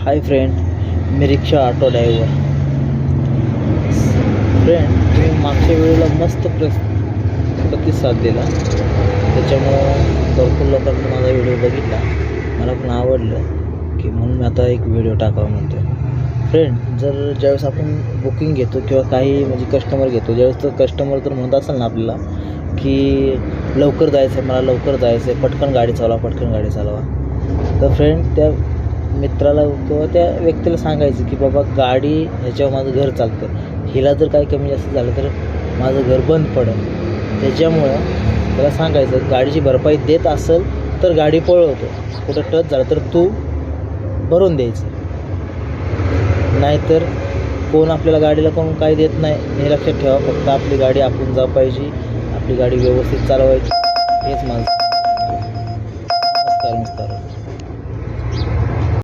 Hi friend, मी रिक्षा auto driver. Friend, मी मागच्या वेळेला मस्त प्रतिसाद दिला, त्याच्यामुळं भरपूर लोकांनी माझा व्हिडिओ बघितला, मला पण आवडलं की म्हणून मी आता एक व्हिडिओ टाकावा म्हणतो. फ्रेंड, ज्यावेळेस आपण बुकिंग घेतो किंवा काही म्हणजे कस्टमर घेतो, ज्यावेळेस तर कस्टमर तर म्हणत असेल ना आपल्याला की लवकर जायचं आहे, मला लवकर जायचं आहे, पटकन गाडी चालवा. तर फ्रेंड, त्या मित्राला किंवा त्या व्यक्तीला सांगायचं की बाबा गाडी ह्याच्यावर माझं घर चालतं, हिला जर काही कमी जास्त झालं तर माझं घर बंद पडेल. त्याच्यामुळं त्याला सांगायचं गाडीची भरपाई देत असेल तर गाडी पळवतो, कुठं टच झालं तर तू भरून द्यायचं, नाहीतर कोण आपल्याला गाडीला कोण काही देत नाही हे लक्षात ठेवा. फक्त आपली गाडी आपण पाहिजे, आपली गाडी व्यवस्थित चालवायची, हेच माझं.